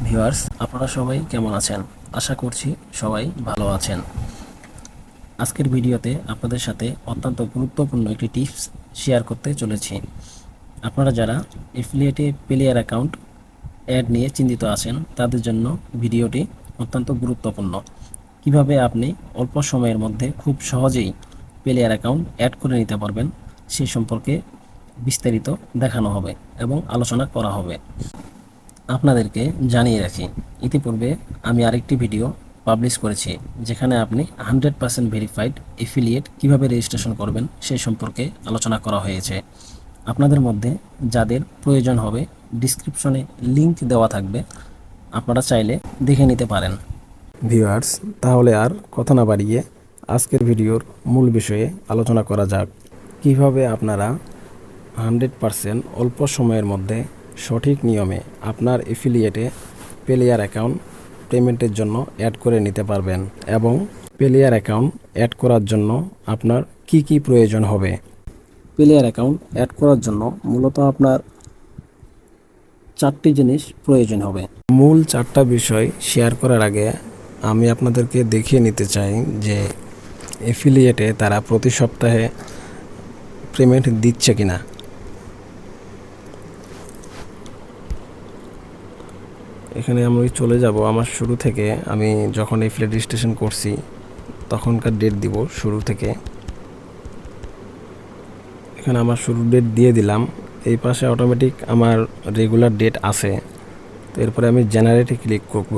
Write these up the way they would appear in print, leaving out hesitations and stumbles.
Viewers, আপনারা সবাই কেমন আছেন? আশা করছি সবাই ভালো আছেন। আজকের ভিডিওতে আপনাদের সাথে অত্যন্ত গুরুত্বপূর্ণ একটি টিপস শেয়ার করতে চলেছি। আপনারা যারা এফিলিয়েটে প্লেয়ার অ্যাকাউন্ট অ্যাড নিয়ে চিন্তিত আছেন তাদের জন্য ভিডিওটি অত্যন্ত গুরুত্বপূর্ণ। কিভাবে আপনি অল্প সময়ের মধ্যে খুব সহজেই প্লেয়ার অ্যাকাউন্ট অ্যাড করে নিতে পারবেন সেই সম্পর্কে বিস্তারিত দেখানো হবে এবং আলোচনা করা হবে। আপনাদেরকে জানিয়ে রাখি, ইতিপূর্বে আমি আরেকটি ভিডিও পাবলিশ করেছি যেখানে আপনি 100% ভেরিফাইড এফিলিয়েট কিভাবে রেজিস্ট্রেশন করবেন সেই সম্পর্কে আলোচনা করা হয়েছে। আপনাদের মধ্যে যাদের প্রয়োজন হবে ডিসক্রিপশনে লিংক দেওয়া থাকবে, আপনারা চাইলে দেখে নিতে পারেন। ভিউয়ার্স, তাহলে আর কথা না বাড়িয়ে আজকের ভিডিওর মূল বিষয়ে আলোচনা করা যাক। কিভাবে আপনারা 100% অল্প সময়ের মধ্যে সঠিক নিয়মে আপনার এফিলিয়েটে প্লেয়ার অ্যাকাউন্ট পেমেন্টের জন্য অ্যাড করে নিতে পারবেন এবং প্লেয়ার অ্যাকাউন্ট অ্যাড করার জন্য আপনার কি কি প্রয়োজন হবে। প্লেয়ার অ্যাকাউন্ট অ্যাড করার জন্য মূলত আপনার 4টি জিনিস প্রয়োজন হবে। মূল 4টা বিষয় শেয়ার করার আগে আমি আপনাদেরকে দেখিয়ে নিতে চাই যে এফিলিয়েটে তারা প্রতি সপ্তাহে পেমেন্ট দিচ্ছে কিনা। এখানে আমি চলে যাব আমার শুরু থেকে, আমি যখন এফিলিয়েট রেজিস্ট্রেশন করছি তখনকার ডেট দিব শুরু থেকে। এখানে আমার শুরু ডেট দিয়ে দিলাম। এই পাশে অটোমেটিক আমার রেগুলার ডেট আছে, তো এরপরে আমি জেনারেটে ক্লিক করব।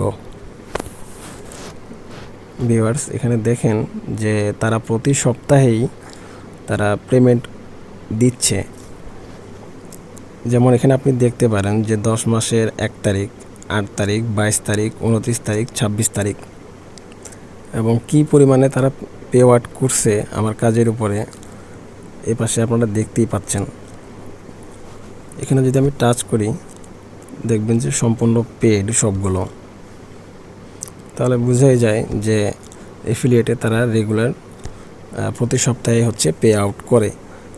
ভিউয়ার্স, এখানে দেখেন যে তারা প্রতি সপ্তাহেই তারা পেমেন্ট দিচ্ছে। যেমন এখানে আপনি দেখতে পারেন যে 10 মাসের 1 তারিখ, 8 তারিখ, 22 তারিখ, 29 তারিখ, 26 তারিখ এবং কি পরিমাণে তারা পে আউট করছে আমার কাজের উপরে এ পাশে আপনারা দেখতেই পাচ্ছেন। এখানে যদি আমি টাচ করি দেখবেন যে সম্পূর্ণ পেড সবগুলো, তাহলে বোঝাই যায় যে এফিলিয়েটে তারা রেগুলার প্রতি সপ্তাহে হচ্ছে পে আউট করে।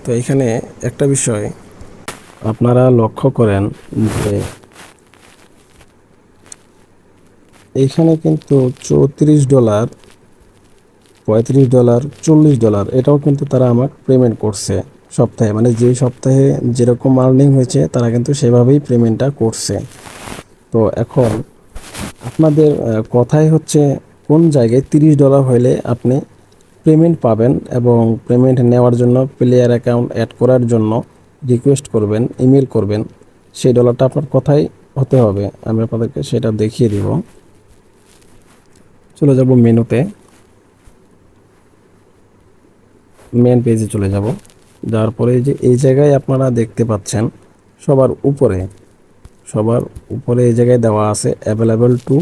তো এখানে একটা বিষয় আপনারা লক্ষ্য করেন যে এইখানে কিন্তু $34, $35, $40 এটাও কিন্তু তারা আমাকে পেমেন্ট করছে সপ্তাহে, মানে যে সপ্তাহে যেরকম আর্নিং হয়েছে তারা কিন্তু সেভাবেই পেমেন্টটা করছে। তো এখন আপনাদের কথাই হচ্ছে কোন জায়গায় $30 হলে আপনি পেমেন্ট পাবেন এবং পেমেন্ট নেওয়ার জন্য প্লেয়ার অ্যাকাউন্ট অ্যাড করার জন্য রিকোয়েস্ট করবেন, ইমেল করবেন, সেই ডলারটা আপনার কথাই হতে হবে। আমি আপনাদেরকে সেটা দেখিয়ে দিব। চলে যাব মেনুতে, মেন পেজে চলে যাব। যাওয়ার পরে যে এই জায়গায় আপনারা দেখতে পাচ্ছেন সবার উপরে এই জায়গায় দেওয়া আছে অ্যাভেলেবল টু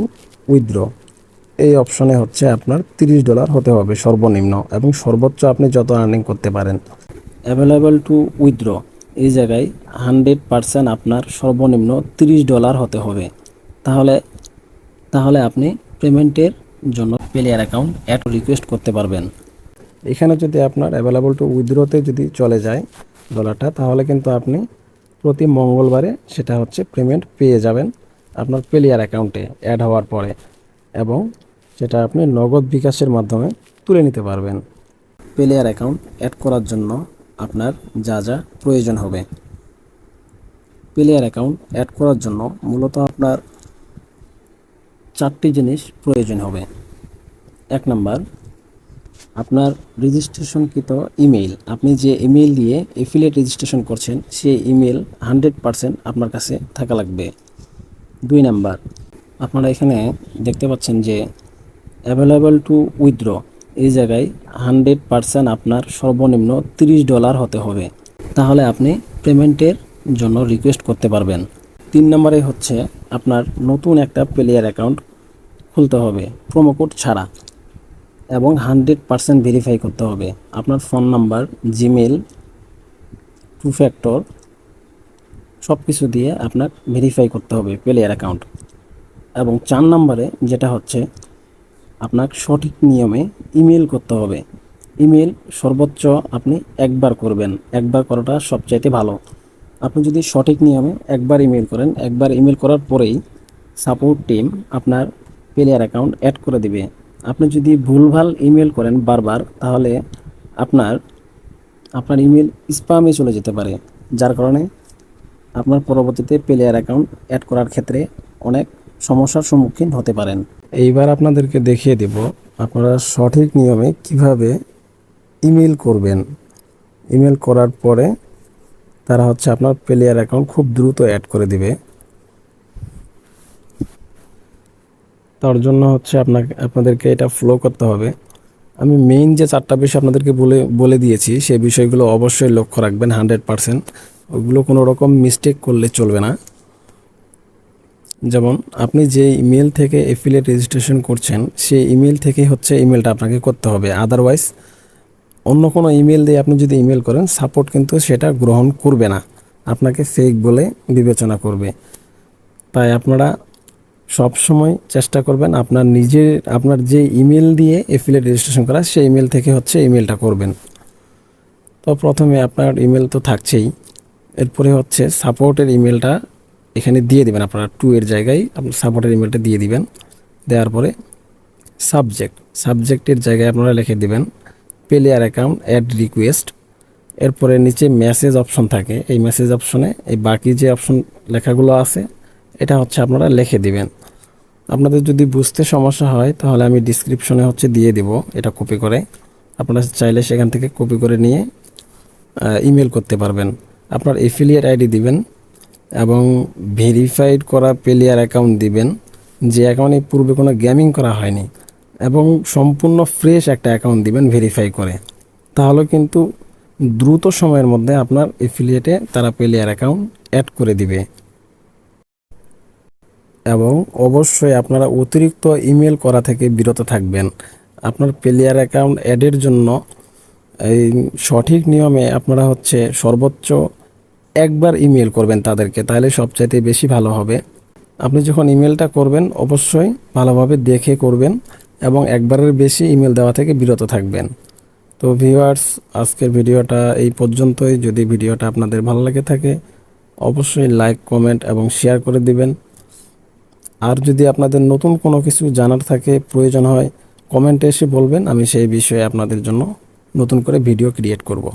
উইথড্র। এই অপশনে হচ্ছে আপনার $30 হতে হবে সর্বনিম্ন, এবং সর্বোচ্চ আপনি যত আর্নিং করতে পারেন। অ্যাভেলেবল টু উইথড্র এই জায়গায় 100% আপনার সর্বনিম্ন $30 হতে হবে। তাহলে আপনি পেমেন্টের জন্য প্লেয়ার অ্যাকাউন্ট অ্যাড রিকোয়েস্ট করতে পারবেন। এখানে যদি আপনার অ্যাভেলেবল টু উইথড্রতে যদি চলে যায় ডলারটা, তাহলে কিন্তু আপনি প্রতি মঙ্গলবারে সেটা হচ্ছে পেমেন্ট পেয়ে যাবেন আপনার প্লেয়ার অ্যাকাউন্টে অ্যাড হওয়ার পরে, এবং সেটা আপনি নগদ বিকাশের মাধ্যমে তুলে নিতে পারবেন। প্লেয়ার অ্যাকাউন্ট অ্যাড করার জন্য আপনার যা যা প্রয়োজন হবে। প্লেয়ার অ্যাকাউন্ট অ্যাড করার জন্য মূলত আপনার 4টি জিনিস প্রয়োজন হবে। 1 নাম্বার, আপনার রেজিস্ট্রেশনকৃত ইমেইল, আপনি যে ইমেইল দিয়ে এফিলিয়েট রেজিস্ট্রেশন করছেন সেই ইমেইল 100% আপনার কাছে থাকা লাগবে। 2 নাম্বার, আপনারা এখানে দেখতে পাচ্ছেন যে অ্যাভেলেবল টু উইথড্র এই জায়গায় 100% আপনার সর্বনিম্ন $30 হতে হবে, তাহলে আপনি পেমেন্টের জন্য রিকোয়েস্ট করতে পারবেন। 3 নম্বরে হচ্ছে আপনার নতুন একটা প্লেয়ার অ্যাকাউন্ট খুলতে হবে প্রোমো কোড ছাড়া, এবং 100% ভেরিফাই করতে হবে। আপনার ফোন নাম্বার, জিমেল, 2 ফ্যাক্টর সব কিছু দিয়ে আপনার ভেরিফাই করতে হবে প্লেয়ার অ্যাকাউন্ট। এবং 4 নম্বরে যেটা হচ্ছে আপনার সঠিক নিয়মে ইমেল করতে হবে। ইমেল সর্বোচ্চ আপনি একবার করবেন, একবার করাটা সবচাইতে ভালো। আপনি যদি সঠিক নিয়মে একবার ইমেল করেন, একবার ইমেল করার পরেই সাপোর্ট টিম আপনার প্লেয়ার অ্যাকাউন্ট অ্যাড করে দিবে। আপনি যদি ভুলভাল ইমেল করেন বারবার, তাহলে আপনার আপনার ইমেল স্প্যামে চলে যেতে পারে, যার কারণে আপনার পরবর্তীতে প্লেয়ার অ্যাকাউন্ট অ্যাড করার ক্ষেত্রে অনেক সমস্যার সম্মুখীন হতে পারেন। এইবার আপনাদেরকে দেখিয়ে দেব আপনারা সঠিক নিয়মে কিভাবে ইমেল করবেন। ইমেল করার পরে তারা আপনার প্লেয়ার অ্যাকাউন্ট খুব দ্রুত অ্যাড করে দিবে। তার জন্য আপনাদেরকে এটা ফলো করতে হবে। আমি মেইন যে 4টা বিষয় আপনাদেরকে বলে দিয়েছি, সেই বিষয়গুলো অবশ্যই লক্ষ্য রাখবেন 100%। ওগুলো কোনো রকম মিস্টেক করলে চলবে না। যেমন আপনি যে ইমেল থেকে অ্যাফিলিয়েট রেজিস্ট্রেশন করছেন, সেই ইমেল থেকেই ইমেলটা আপনাকে করতে হবে। আদারওয়াইজ অন্য কোনো ইমেল দিয়ে আপনি যদি ইমেল করেন, সাপোর্ট কিন্তু সেটা গ্রহণ করবে না, আপনাকে ফেক বলে বিবেচনা করবে। তাই আপনারা সব সময় চেষ্টা করবেন আপনার যে ইমেল দিয়ে অ্যাফিলিয়েট রেজিস্ট্রেশন করা, সেই ইমেল থেকে ইমেলটা করবেন। তো প্রথমে আপনার ইমেল তো থাকছেই, এরপরে সাপোর্টের ইমেলটা এখানে দিয়ে দিবেন। আপনারা এর জায়গায় আপনার সাপোর্টের ইমেলটা দিয়ে দিবেন। দেওয়ার পরে সাবজেক্টের জায়গায় আপনারা লিখে দিবেন প্লেয়ার অ্যাকাউন্ট অ্যাড রিকোয়েস্ট। এরপরে নিচে মেসেজ অপশন থাকে, এই মেসেজ অপশনে এই বাকি যে অপশন লেখাগুলো আছে, এটা আপনারা লিখে দিবেন। আপনাদের যদি বুঝতে সমস্যা হয়, তাহলে আমি ডিসক্রিপশনে দিয়ে দিব এটা কপি করে। আপনারা চাইলে সেখান থেকে কপি করে নিয়ে ইমেল করতে পারবেন। আপনার এফিলিয়েট আইডি দিবেন এবং ভেরিফাইড করা প্লেয়ার অ্যাকাউন্ট দিবেন, যে অ্যাকাউন্টে পূর্বে কোনো গেমিং করা হয়নি, এবং সম্পূর্ণ ফ্রেশ একটা অ্যাকাউন্ট দিবেন ভেরিফাই করে। তাহলে কিন্তু দ্রুত সময়ের মধ্যে আপনার এফিলিয়েটে তারা প্লেয়ার অ্যাকাউন্ট অ্যাড করে দিবে। এবং অবশ্যই আপনারা অতিরিক্ত ইমেল করা থেকে বিরত থাকবেন। আপনার প্লেয়ার অ্যাকাউন্ট অ্যাডের জন্য এই সঠিক নিয়মে আপনারা সর্বোচ্চ একবার ইমেল করবেন তাদেরকে, তাহলে সবচাইতে বেশি ভালো হবে। আপনি যখন ইমেলটা করবেন, অবশ্যই ভালোভাবে দেখে করবেন এবং একবারের বেশি ইমেল দেওয়া থেকে বিরত থাকবেন। তো ভিউয়ার্স, আজকের ভিডিওটা এই পর্যন্তই। যদি ভিডিওটা আপনাদের ভালো লাগে থাকে, অবশ্যই লাইক, কমেন্ট এবং শেয়ার করে দিবেন। আর যদি আপনাদের নতুন কোনো কিছু জানার থাকে, প্রয়োজন হয়, কমেন্টে এসে বলবেন, আমি সেই বিষয়ে আপনাদের জন্য নতুন করে ভিডিও ক্রিয়েট করব।